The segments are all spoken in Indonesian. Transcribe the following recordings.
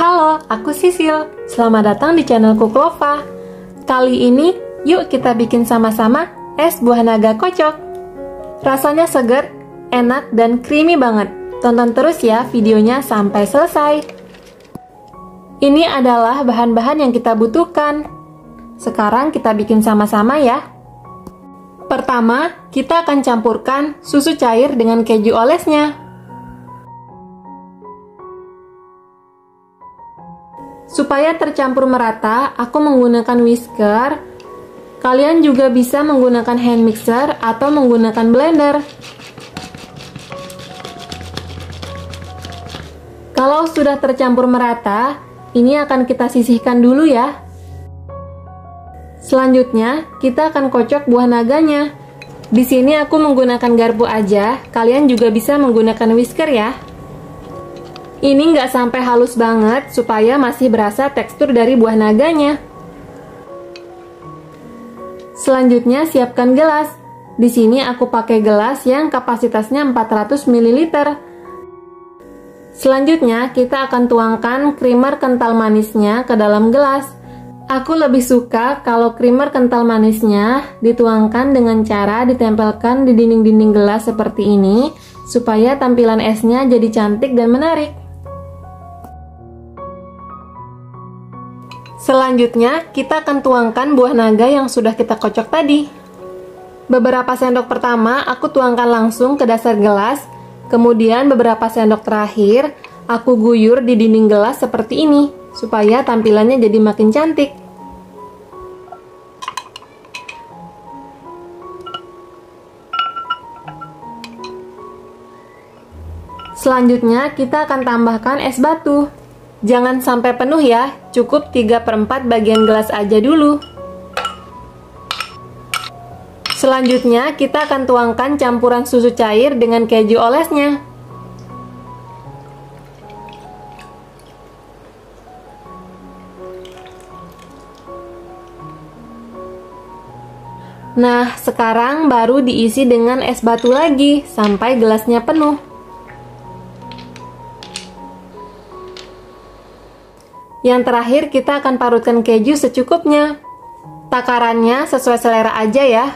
Halo, aku Sisil. Selamat datang di channelku Clova. Kali ini, yuk kita bikin sama-sama es buah naga kocok. Rasanya seger, enak, dan creamy banget. Tonton terus ya videonya sampai selesai. Ini adalah bahan-bahan yang kita butuhkan. Sekarang kita bikin sama-sama ya. Pertama, kita akan campurkan susu cair dengan keju olesnya. Supaya tercampur merata, aku menggunakan whisker. Kalian juga bisa menggunakan hand mixer atau menggunakan blender. Kalau sudah tercampur merata, ini akan kita sisihkan dulu ya. Selanjutnya, kita akan kocok buah naganya. Di sini aku menggunakan garpu aja, kalian juga bisa menggunakan whisker ya. Ini nggak sampai halus banget, supaya masih berasa tekstur dari buah naganya. Selanjutnya, siapkan gelas. Di sini aku pakai gelas yang kapasitasnya 400 ml. Selanjutnya, kita akan tuangkan creamer kental manisnya ke dalam gelas. Aku lebih suka kalau creamer kental manisnya dituangkan dengan cara ditempelkan di dinding-dinding gelas seperti ini, supaya tampilan esnya jadi cantik dan menarik. Selanjutnya, kita akan tuangkan buah naga yang sudah kita kocok tadi. Beberapa sendok pertama aku tuangkan langsung ke dasar gelas, kemudian beberapa sendok terakhir aku guyur di dinding gelas seperti ini, supaya tampilannya jadi makin cantik. Selanjutnya, kita akan tambahkan es batu. Jangan sampai penuh ya, cukup 3/4 bagian gelas aja dulu. Selanjutnya, kita akan tuangkan campuran susu cair dengan keju olesnya. Nah, sekarang baru diisi dengan es batu lagi, sampai gelasnya penuh. Yang terakhir, kita akan parutkan keju secukupnya. Takarannya sesuai selera aja ya.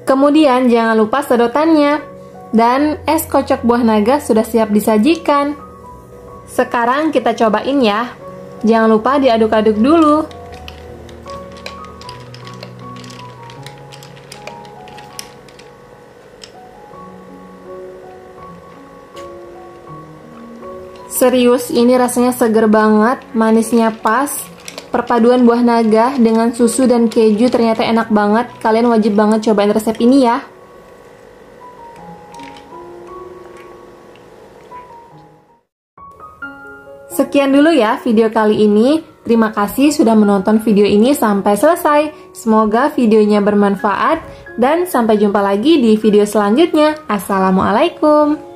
Kemudian, jangan lupa sedotannya. Dan es kocok buah naga sudah siap disajikan. Sekarang kita cobain ya. Jangan lupa diaduk-aduk dulu. Serius, ini rasanya seger banget, manisnya pas. Perpaduan buah naga dengan susu dan keju ternyata enak banget. Kalian wajib banget cobain resep ini ya. Sekian dulu ya video kali ini. Terima kasih sudah menonton video ini sampai selesai. Semoga videonya bermanfaat dan sampai jumpa lagi di video selanjutnya. Assalamualaikum.